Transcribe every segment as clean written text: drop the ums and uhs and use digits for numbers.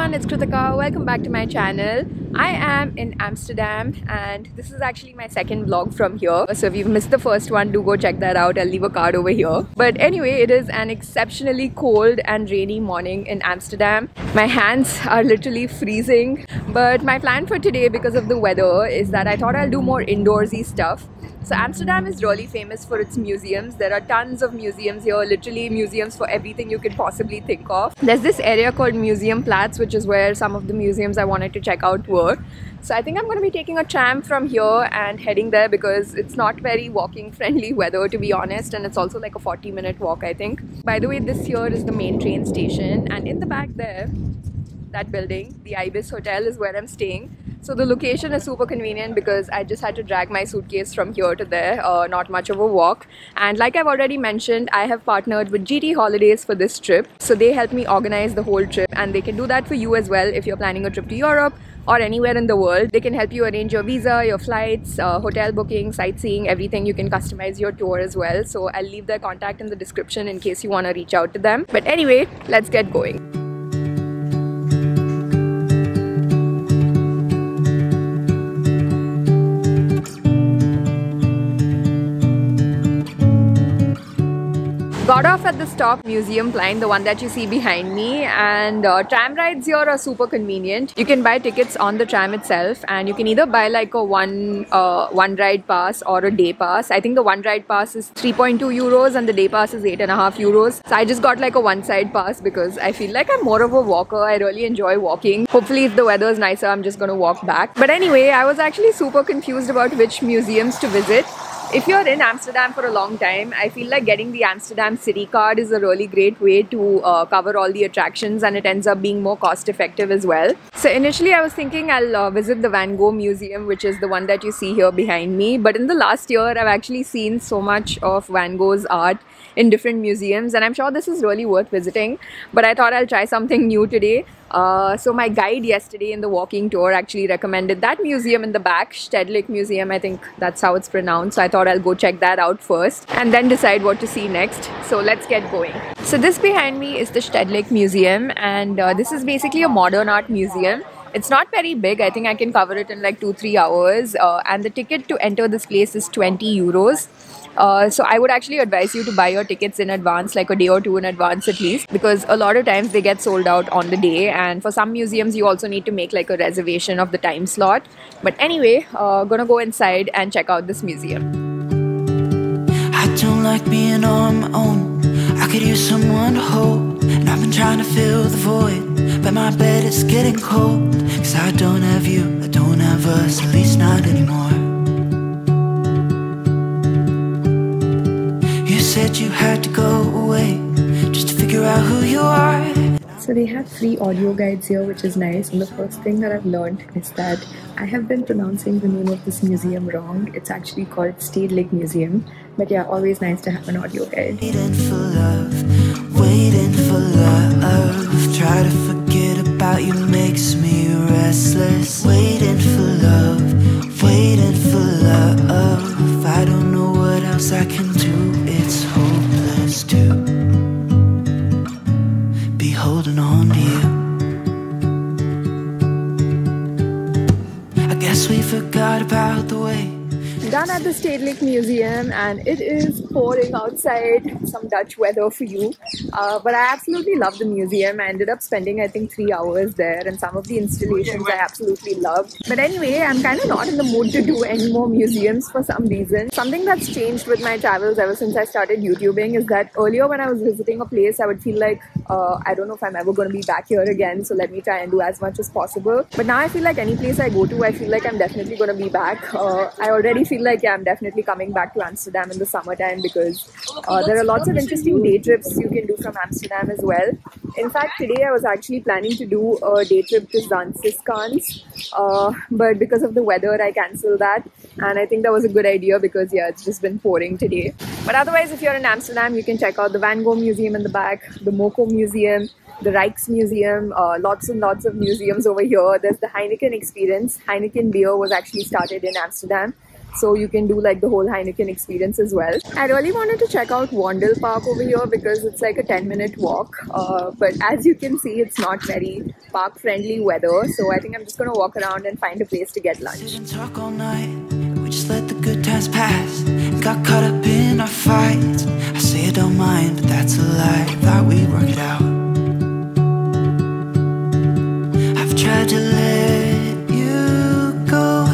everyone, it's Kritika. Welcome back to my channel. I am in Amsterdam and this is actually my second vlog from here. So if you've missed the first one, do go check that out. I'll leave a card over here. But anyway, it is an exceptionally cold and rainy morning in Amsterdam. My hands are literally freezing. But my plan for today, because of the weather, is that I thought I'll do more indoorsy stuff. So Amsterdam is really famous for its museums. There are tons of museums here, literally museums for everything you could possibly think of. There's this area called Museum Platz, which is where some of the museums I wanted to check out were. So I think I'm going to be taking a tram from here and heading there because it's not very walking friendly weather, to be honest, and it's also like a 40-minute walk, I think. By the way, this here is the main train station, and in the back there, that building, the Ibis Hotel, is where I'm staying. So the location is super convenient because I just had to drag my suitcase from here to there, not much of a walk. And like I've already mentioned, I have partnered with GT Holidays for this trip. So they help me organize the whole trip, and they can do that for you as well if you're planning a trip to Europe or anywhere in the world. They can help you arrange your visa, your flights, hotel booking, sightseeing, everything. You can customize your tour as well. So I'll leave their contact in the description in case you want to reach out to them. But anyway, let's get going. Got off at the stop Museum Line, the one that you see behind me, and tram rides here are super convenient. You can buy tickets on the tram itself, and you can either buy like a one ride pass or a day pass. I think the one ride pass is 3.2 euros and the day pass is 8.5 euros. So I just got like a one side pass because I feel like I'm more of a walker. I really enjoy walking. Hopefully if the weather is nicer, I'm just gonna walk back. But anyway, I was actually super confused about which museums to visit. If you're in Amsterdam for a long time, I feel like getting the Amsterdam City card is a really great way to cover all the attractions, and it ends up being more cost effective as well. So initially I was thinking I'll visit the Van Gogh Museum, which is the one that you see here behind me. But in the last year, I've actually seen so much of Van Gogh's art in different museums, and I'm sure this is really worth visiting. But I thought I'll try something new today. So my guide yesterday in the walking tour actually recommended that museum in the back, Stedljik Museum, I think that's how it's pronounced. So I thought I'll go check that out first and then decide what to see next. So let's get going. So this behind me is the Stedljik Museum, and this is basically a modern art museum. It's not very big. I think I can cover it in like 2-3 hours, and the ticket to enter this place is 20 euros. So I would actually advise you to buy your tickets in advance, like a day or two in advance at least, because a lot of times they get sold out on the day, and for some museums you also need to make like a reservation of the time slot. But anyway, gonna go inside and check out this museum. I don't like being on my own. I could use someone to hold, and I've been trying to fill the void, but my bed is getting cold. Cause I don't have you, I don't have us, at least not anymore. You said you had to go away just to figure out who you are. So they have free audio guides here, which is nice, and the first thing that I've learned is that I have been pronouncing the name of this museum wrong. It's actually called Stedljik Museum, but yeah, always nice to have an audio guide. Waiting for love, waiting for love. Try to forget about you makes me restless. Waiting for love, waiting for love. I don't know what else I can do. It's hopeless to be holding on to you. I guess we forgot about the way. Done at the Stedljik Museum, and it is pouring outside, some Dutch weather for you, but I absolutely love the museum. I ended up spending I think 3 hours there, and some of the installations I absolutely loved. But anyway, I'm kind of not in the mood to do any more museums for some reason. Something that's changed with my travels ever since I started YouTubing is that earlier when I was visiting a place, I would feel like I don't know if I'm ever going to be back here again, so let me try and do as much as possible. But now I feel like any place I go to, I feel like I'm definitely going to be back. I already feel like I'm definitely coming back to Amsterdam in the summertime because there are lots of interesting day trips you can do from Amsterdam as well. In fact, today I was actually planning to do a day trip to Zandskans, but because of the weather I cancelled that, and I think that was a good idea because yeah, it's just been pouring today. But otherwise, if you're in Amsterdam, you can check out the Van Gogh Museum in the back, the Moko Museum, the Rijksmuseum, lots and lots of museums over here. There's the Heineken experience. Heineken beer was actually started in Amsterdam. so you can do like the whole Heineken experience as well. I really wanted to check out Wandel Park over here because it's like a 10-minute walk, but as you can see, it's not very park friendly weather, so I think I'm just gonna walk around and find a place to get lunch. Didn't talk all night, we just let the good times pass. Got caught up in our fights. I say I don't mind, but that's a lie. Thought we'd work it out. I've tried to let you go.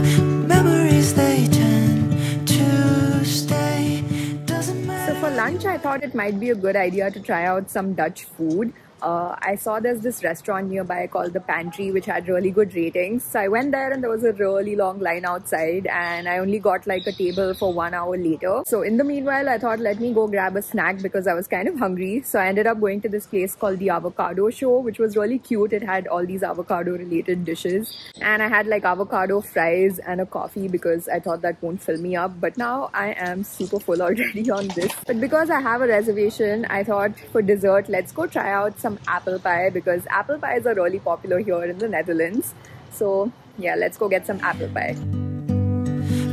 Memories, they tend to stay. Doesn't matter. So for lunch, I thought it might be a good idea to try out some Dutch food. I saw there's this restaurant nearby called The Pantry which had really good ratings. So I went there and there was a really long line outside and I only got like a table for 1 hour later. So in the meanwhile, I thought let me go grab a snack because I was kind of hungry. So I ended up going to this place called the Avocado Show, which was really cute. It had all these avocado related dishes and I had like avocado fries and a coffee because I thought that won't fill me up. But now I am super full already on this. But because I have a reservation, I thought for dessert, let's go try out some apple pie because apple pies are really popular here in the Netherlands. So yeah, let's go get some apple pie.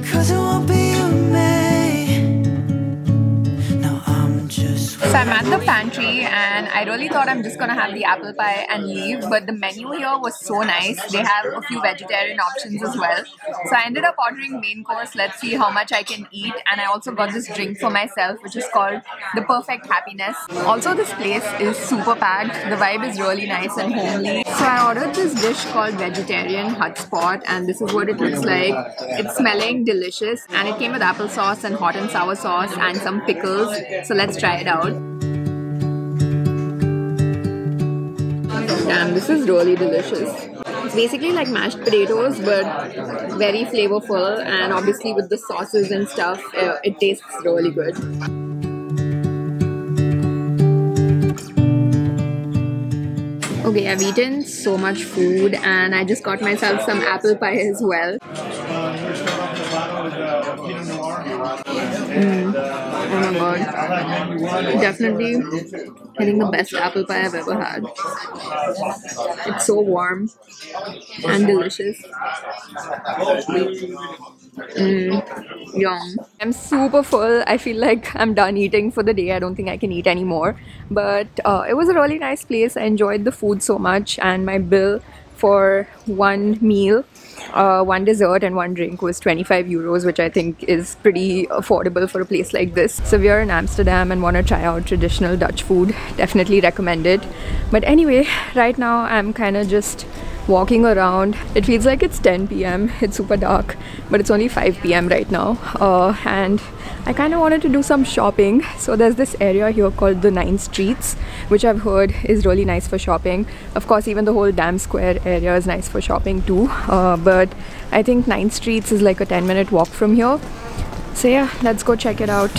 'Cause it won't be you and me. No, I'm just So I'm at the pantry and I really thought I'm just gonna have the apple pie and leave, but the menu here was so nice. They have a few vegetarian options as well. So I ended up ordering main course. Let's see how much I can eat, and I also got this drink for myself which is called the Perfect Happiness. Also, this place is super packed. The vibe is really nice and homely. So I ordered this dish called Vegetarian Hotspot and this is what it looks like. It's smelling delicious and it came with applesauce and hot and sour sauce and some pickles. So let's try it out. Damn, this is really delicious. It's basically like mashed potatoes but very flavorful, and obviously with the sauces and stuff, it tastes really good. Okay, I've eaten so much food and I just got myself some apple pie as well. Oh my god. Definitely getting the best apple pie I've ever had. It's so warm and delicious. Yum. I'm super full. I feel like I'm done eating for the day. I don't think I can eat anymore. But it was a really nice place. I enjoyed the food so much, and my bill for one meal, one dessert and one drink was 25 euros, which I think is pretty affordable for a place like this. So we are in Amsterdam and want to try out traditional Dutch food. Definitely recommend it. But anyway, right now I'm kind of just walking around. It feels like it's 10 p.m. It's super dark, but it's only 5 p.m. right now. And I kind of wanted to do some shopping. So there's this area here called the 9 Streets, which I've heard is really nice for shopping. Of course, even the whole Dam Square area is nice for shopping too. But I think 9 Streets is like a 10-minute walk from here. So yeah, let's go check it out.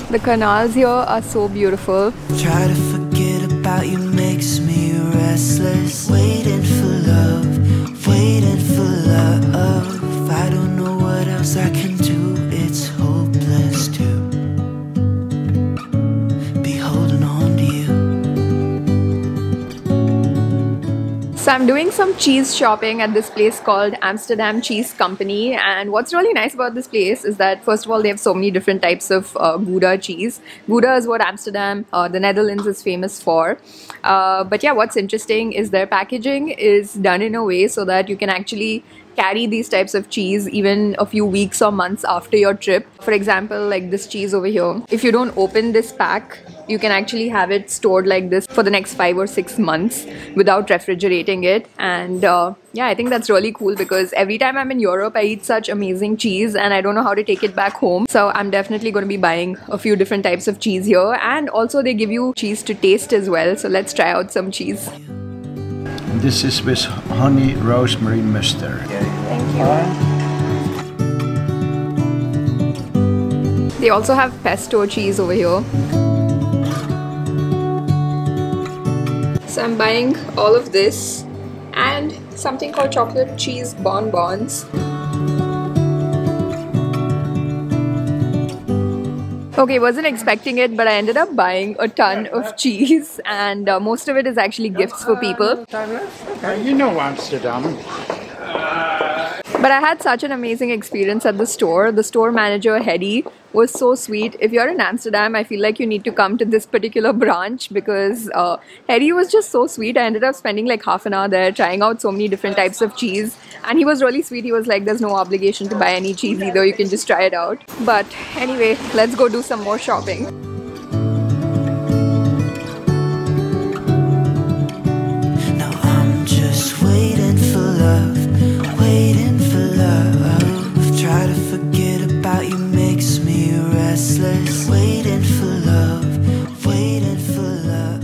The canals here are so beautiful. Try to forget about you makes me restless. Waiting for love, waiting for love. I don't know what else I can do. It's hopeless to be holding on to you. So I'm doing some cheese shopping at this place called Amsterdam Cheese Company, and what's really nice about this place is that first of all they have so many different types of Gouda cheese. Gouda is what Amsterdam, the Netherlands, is famous for. But yeah, what's interesting is their packaging is done in a way so that you can actually carry these types of cheese even a few weeks or months after your trip. For example, like this cheese over here, if you don't open this pack, you can actually have it stored like this for the next 5 or 6 months without refrigerating it. And yeah, I think that's really cool because every time I'm in Europe, I eat such amazing cheese and I don't know how to take it back home. So I'm definitely going to be buying a few different types of cheese here, and also they give you cheese to taste as well. So let's try out some cheese. This is with honey rosemary mustard. Thank you. They also have pesto cheese over here. So I'm buying all of this and something called chocolate cheese bonbons. Okay, wasn't expecting it, but I ended up buying a ton of cheese, and most of it is actually gifts for people. You know Amsterdam. But I had such an amazing experience at the store. The store manager, Hedy, was so sweet. If you're in Amsterdam, I feel like you need to come to this particular branch because Hedy was just so sweet. I ended up spending like half an hour there trying out so many different types of cheese. And he was really sweet. He was like, there's no obligation to buy any cheese either. You can just try it out. But anyway, let's go do some more shopping. Now I'm just waiting for love, waiting for love. Try to forget about you makes me restless. Waiting for love, waiting for love.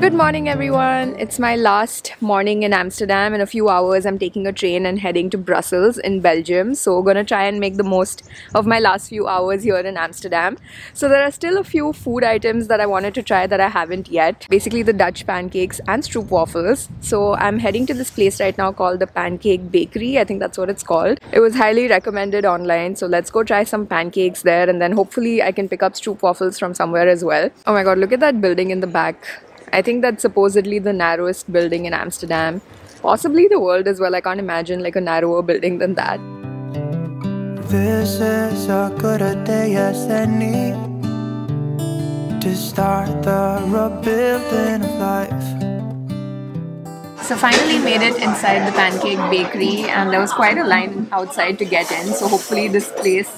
Good morning everyone. It's my last morning in Amsterdam. In a few hours I'm taking a train and heading to Brussels in Belgium. So gonna try and make the most of my last few hours here in Amsterdam. So there are still a few food items that I wanted to try that I haven't yet. Basically the Dutch pancakes and stroopwaffels. So I'm heading to this place right now called the Pancake Bakery. I think that's what it's called. It was highly recommended online. So let's go try some pancakes there and then hopefully I can pick up stroopwaffels from somewhere as well. Oh my god, look at that building in the back. I think that's supposedly the narrowest building in Amsterdam. Possibly the world as well. I can't imagine like a narrower building than that. This is as good a day as any to start the rebuilding of life. So finally made it inside the Pancake Bakery and there was quite a line outside to get in. So hopefully this place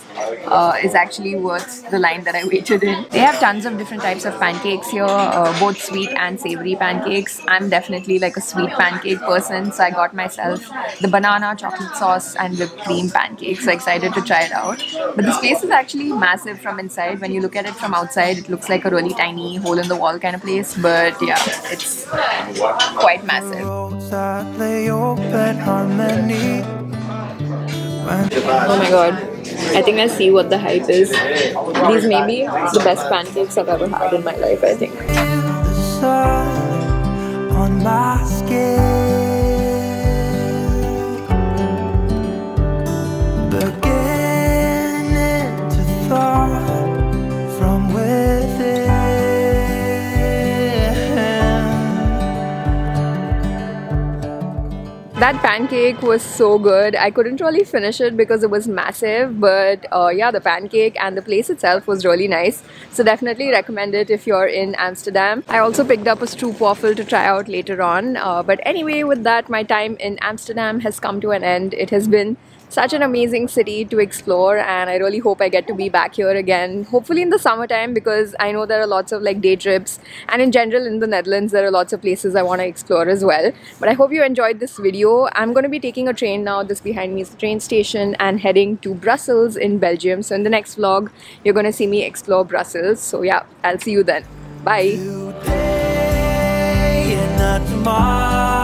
is actually worth the line that I waited in. They have tons of different types of pancakes here, both sweet and savory pancakes. I'm definitely like a sweet pancake person, so I got myself the banana, chocolate sauce and whipped cream pancake. So excited to try it out. But this place is actually massive from inside. When you look at it from outside, it looks like a really tiny hole in the wall kind of place. But yeah, it's quite massive. Oh my god, I think I see what the hype is. These may be the best pancakes I've ever had in my life, I think. On my skin, beginning to thought from within. That pancake was so good. I couldn't really finish it because it was massive, but yeah, the pancake and the place itself was really nice. So definitely recommend it if you're in Amsterdam. I also picked up a stroopwafel to try out later on. But anyway, with that, my time in Amsterdam has come to an end. It has been such an amazing city to explore and I really hope I get to be back here again, hopefully in the summertime, because I know there are lots of like day trips and in general in the Netherlands there are lots of places I want to explore as well. But I hope you enjoyed this video. I'm going to be taking a train now. This behind me is the train station and heading to Brussels in Belgium. So in the next vlog you're going to see me explore Brussels. So yeah, I'll see you then. Bye. Today and not tomorrow.